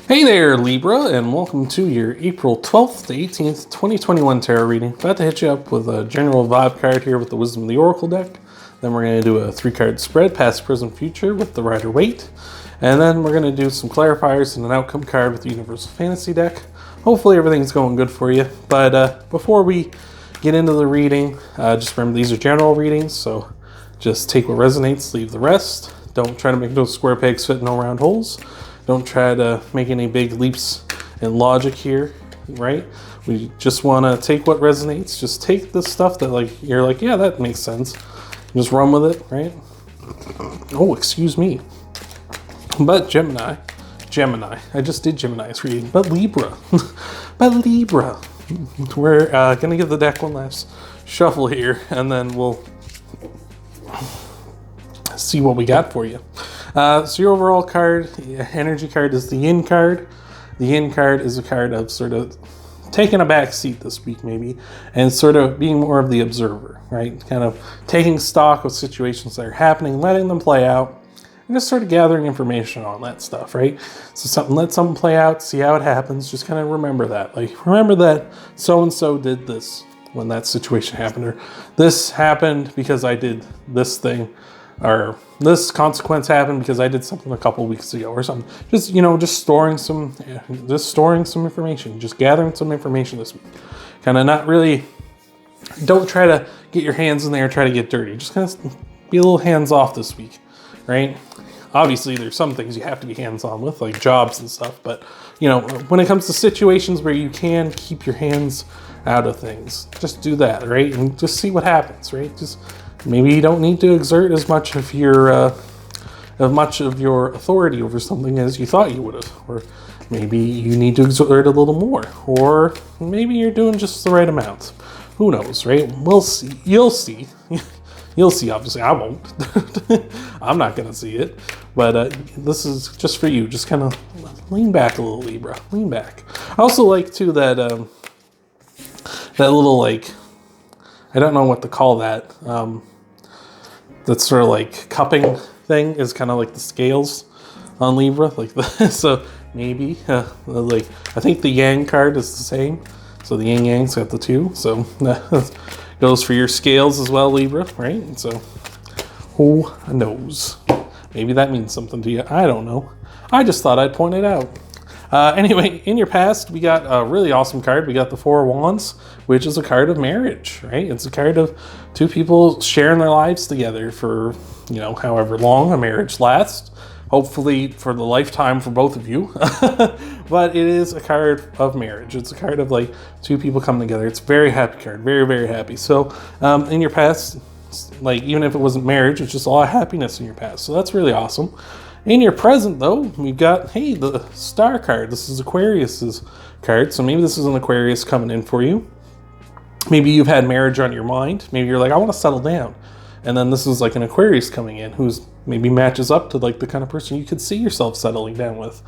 Hey there, Libra, and welcome to your April 12th to 18th, 2021 tarot reading. About to hit you up with a general vibe card here with the Wisdom of the Oracle deck. Then we're going to do a 3-card spread, past, present, future with the Rider-Waite. And then we're going to do some clarifiers and an outcome card with the Universal Fantasy deck. Hopefully everything's going good for you. But before we get into the reading, just remember these are general readings, so just take what resonates, leave the rest. Don't try to make those square pegs fit in no round holes. Don't try to make any big leaps in logic here, right? We just want to take what resonates. Just take the stuff that you're like, yeah, that makes sense. Just run with it, right? Oh, excuse me. But Gemini. I just did Gemini's reading. But Libra. We're going to give the deck one last shuffle here, and then we'll see what we got for you. So your overall card, energy card, is the Yin card. The Yin card is a card of sort of taking a back seat this week maybe, and sort of being more of the observer, right? Kind of taking stock of situations that are happening, letting them play out, and just sort of gathering information on that stuff, right? So let something play out, see how it happens, just kind of remember that. Remember that so-and-so did this when that situation happened, or this happened because I did this thing, or this consequence happened because I did something a couple weeks ago or something. Just storing some information, just gathering some information this week. Kind of not really, don't try to get your hands in there and try to get dirty. Just kind of be a little hands off this week, right? Obviously, there's some things you have to be hands-on with, like jobs and stuff. But, when it comes to situations where you can keep your hands out of things, just do that, right? And just see what happens, right? Just maybe you don't need to exert as much of your authority over something as you thought you would have, or maybe you need to exert a little more, or maybe you're doing just the right amount. Who knows, right? We'll see. You'll see. You'll see. Obviously, I won't. I'm not gonna see it. But this is just for you. Just kind of lean back a little, Libra. Lean back. I also like too that little I don't know what to call that. That sort of cupping thing is kind of like the scales on Libra, so maybe I think the Yang card is the same. So the Yin Yang's got the two, so goes for your scales as well, Libra, right? So who knows? Maybe that means something to you. I don't know. I just thought I'd point it out. Anyway, in your past, we got a really awesome card. We got the Four of Wands, which is a card of marriage, right? It's a card of two people sharing their lives together for, however long a marriage lasts. Hopefully for the lifetime for both of you. But it is a card of marriage. It's a card of two people coming together. It's a very happy card. Very, very happy. So in your past, even if it wasn't marriage, it's just a lot of happiness in your past. So that's really awesome. In your present, though, we've got, the Star card. This is Aquarius's card, so maybe this is an Aquarius coming in for you. Maybe you've had marriage on your mind. Maybe you're like, I want to settle down. And then this is an Aquarius coming in who's maybe matches up to the kind of person you could see yourself settling down with.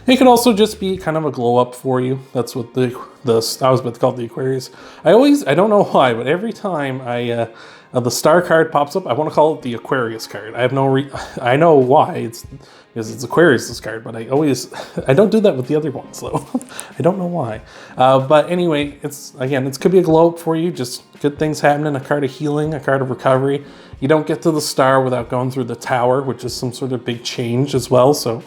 It could also just be kind of a glow up for you. That's what I was about to call it, the Aquarius. I don't know why, but every time the Star card pops up, I want to call it the Aquarius card. I know why. It's because it's Aquarius's card, but I don't do that with the other ones though. I don't know why. But anyway, it could be a glow up for you. Just good things happening. A card of healing, a card of recovery. You don't get to the Star without going through the Tower, which is some sort of big change as well. So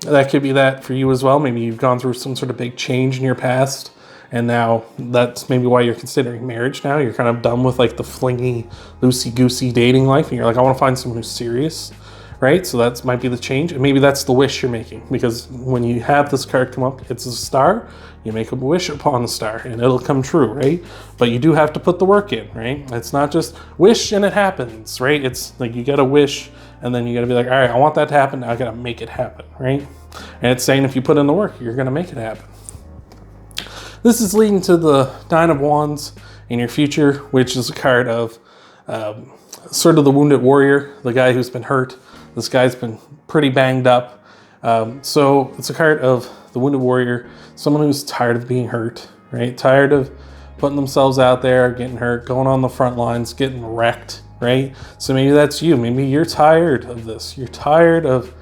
that could be that for you as well. Maybe you've gone through some sort of big change in your past, and now that's maybe why you're considering marriage now. You're kind of done with the flingy, loosey-goosey dating life, and you're like, I want to find someone who's serious, right? So that might be the change, and maybe that's the wish you're making, because when you have this card come up, it's a Star. You make a wish upon the Star, and it'll come true, right? But you do have to put the work in, right? It's not just wish and it happens, right? It's you got to wish, and then you got to be like, all right, I want that to happen. Now I got to make it happen, right? And it's saying if you put in the work, you're going to make it happen. This is leading to the Nine of Wands in your future, which is a card of sort of the wounded warrior, the guy who's been hurt. This guy's been pretty banged up. So it's a card of the wounded warrior, someone who's tired of being hurt, right? Tired of putting themselves out there, getting hurt, going on the front lines, getting wrecked, right? So maybe that's you. Maybe you're tired of this. You're tired of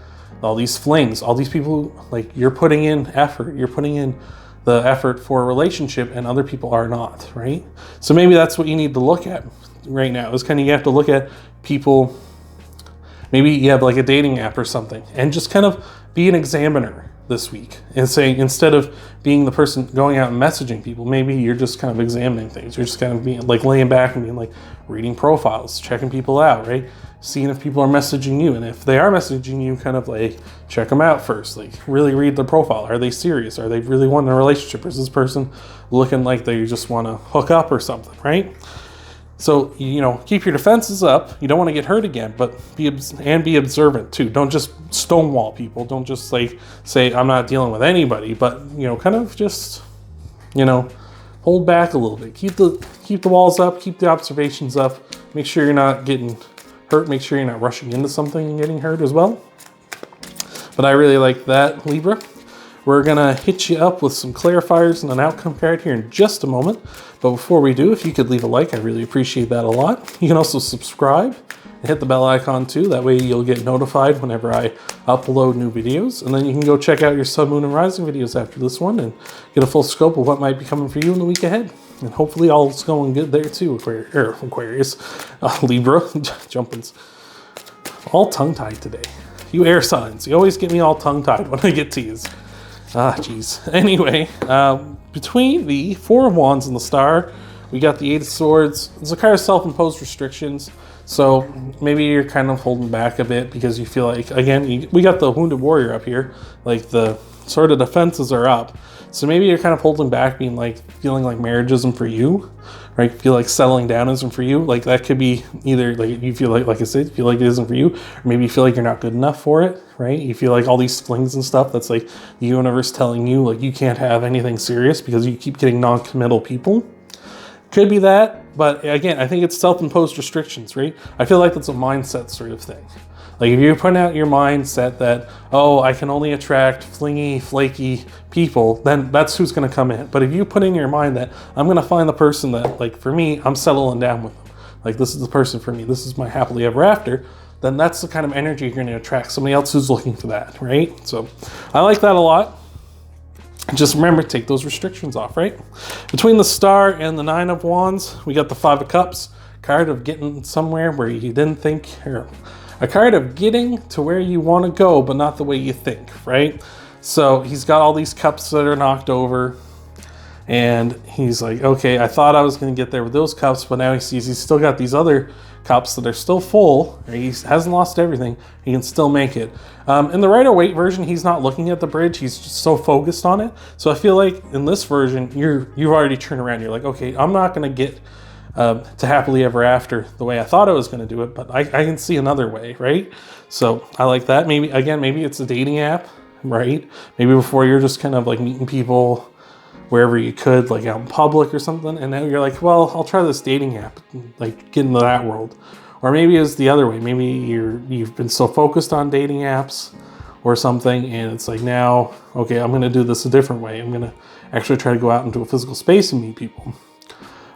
all these flings, all these people, like, you're putting in effort, you're putting in the effort for a relationship, and other people are not, right? So maybe that's what you need to look at right now, is kind of, you have to look at people. Maybe you have like a dating app or something, and just kind of be an examiner this week and saying, instead of being the person going out and messaging people, maybe you're just kind of examining things. You're just kind of being like laying back and being like reading profiles, checking people out, right? Seeing if people are messaging you, and if they are messaging you, kind of like check them out first. Like really read the profile. Are they serious? Are they really wanting a relationship? Or is this person looking like they just want to hook up or something, right? So, you know, keep your defenses up. You don't want to get hurt again, but be observant too. Don't just stonewall people. Don't just like say, I'm not dealing with anybody, but, you know, kind of just, you know, hold back a little bit. Keep the walls up, keep the observations up. Make sure you're not getting hurt. Make sure you're not rushing into something and getting hurt as well. But I really like that, Libra. We're gonna hit you up with some clarifiers and an outcome card here in just a moment. But before we do, if you could leave a like, I really appreciate that a lot. You can also subscribe and hit the bell icon too. That way you'll get notified whenever I upload new videos. And then you can go check out your Sun, Moon, and Rising videos after this one and get a full scope of what might be coming for you in the week ahead. And hopefully all's going good there too, Aquarius. Libra, jumping. All tongue-tied today. You air signs, you always get me all tongue-tied when I get teased. Geez. Anyway, between the Four of Wands and the Star, we got the Eight of Swords. It's a card of self-imposed restrictions. So maybe you're kind of holding back a bit because you feel like, again, we got the Wounded Warrior up here. Like the sort of defenses are up. So maybe you're kind of holding back, being like, feeling like marriage isn't for you, right? Feel like settling down isn't for you. Like that could be either like you feel like I said, you feel like it isn't for you, or maybe you feel like you're not good enough for it, right? You feel like all these flings and stuff, that's like the universe telling you like you can't have anything serious because you keep getting non-committal people. Could be that, but again, I think it's self-imposed restrictions, right? I feel like that's a mindset sort of thing. Like if you're putting out your mindset that, oh, I can only attract flingy, flaky people, then that's who's going to come in. But if you put in your mind that I'm going to find the person that, like for me, I'm settling down with them. Like this is the person for me. This is my happily ever after. Then that's the kind of energy you're going to attract. Somebody else who's looking for that, right? So I like that a lot. Just remember, take those restrictions off, right? Between the Star and the Nine of Wands, we got the Five of Cups, card of getting somewhere where you didn't think, or a card of getting to where you want to go, but not the way you think, right? So he's got all these cups that are knocked over, and he's like, okay, I thought I was going to get there with those cups, but now he sees he's still got these other cups that are still full. He hasn't lost everything. He can still make it. In the Rider-Waite version, he's not looking at the bridge. He's just so focused on it. So I feel like in this version, you've already turned around. You're like, okay, I'm not going to get to happily ever after the way I thought I was going to do it, but I can see another way, right? So I like that. Maybe it's a dating app, right? Maybe before you're just kind of like meeting people wherever you could, like out in public or something, and now you're like, well, I'll try this dating app, like get into that world. Or maybe it's the other way. Maybe you've been so focused on dating apps or something, and it's like now, okay, I'm going to do this a different way. I'm going to actually try to go out into a physical space and meet people.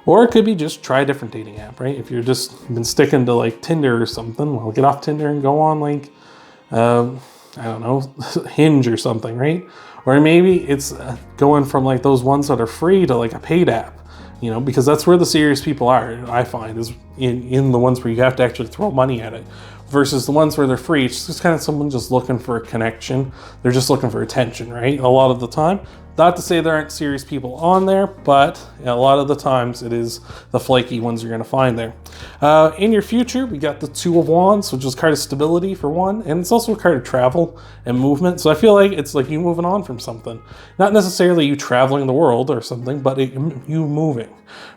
Or it could be just try a different dating app, right? If you're just been sticking to like Tinder or something, well, get off Tinder and go on like, I don't know, Hinge or something, right? Or maybe it's going from like those ones that are free to like a paid app, you know, because that's where the serious people are, I find, is in the ones where you have to actually throw money at it, versus the ones where they're free. It's just kind of someone just looking for a connection. They're just looking for attention, right? A lot of the time. Not to say there aren't serious people on there, but a lot of the times it is the flaky ones you're going to find there. In your future, we got the Two of Wands, which is a card of stability for one, and it's also a card of travel and movement. So I feel like it's like you moving on from something. Not necessarily you traveling the world or something, but you moving,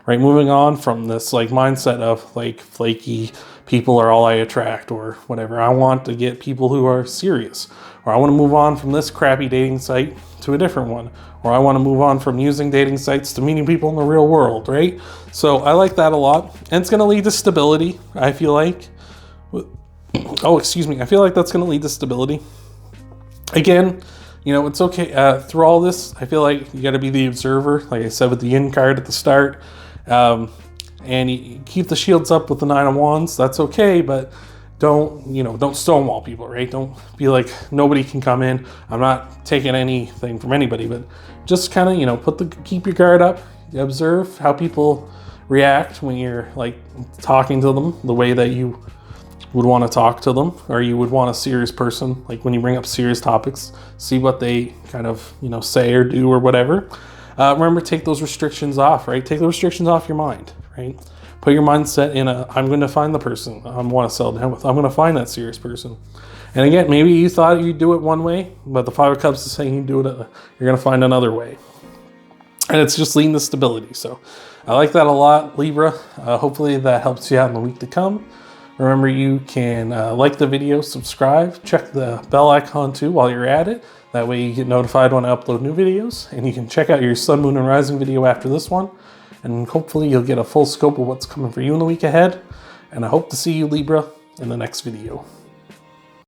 right? Moving on from this like mindset of like flaky people are all I attract or whatever. I want to get people who are serious, or I want to move on from this crappy dating site to a different one, or I want to move on from using dating sites to meeting people in the real world, right? So I like that a lot, and it's going to lead to stability, I feel like. I feel like that's going to lead to stability. Again, you know, it's okay. Through all this, I feel like you got to be the observer, like I said with the Yin card at the start, and you keep the shields up with the Nine of Wands. That's okay, but don't stonewall people, right? Don't be like, nobody can come in. I'm not taking anything from anybody, but just kind of, keep your guard up, observe how people react when you're like talking to them the way that you would want to talk to them, or you would want a serious person, like when you bring up serious topics, see what they kind of, say or do or whatever. Remember, take those restrictions off, right? Take the restrictions off your mind, right? Put your mindset in I'm going to find the person I want to settle down with. I'm going to find that serious person. And again, maybe you thought you'd do it one way, but the Five of Cups is saying you do it, you're going to find another way. And it's just leading to stability. So I like that a lot, Libra. Hopefully that helps you out in the week to come. Remember, you can like the video, subscribe, check the bell icon too while you're at it. That way you get notified when I upload new videos. And you can check out your Sun, Moon, and Rising video after this one. And hopefully you'll get a full scope of what's coming for you in the week ahead. And I hope to see you, Libra, in the next video.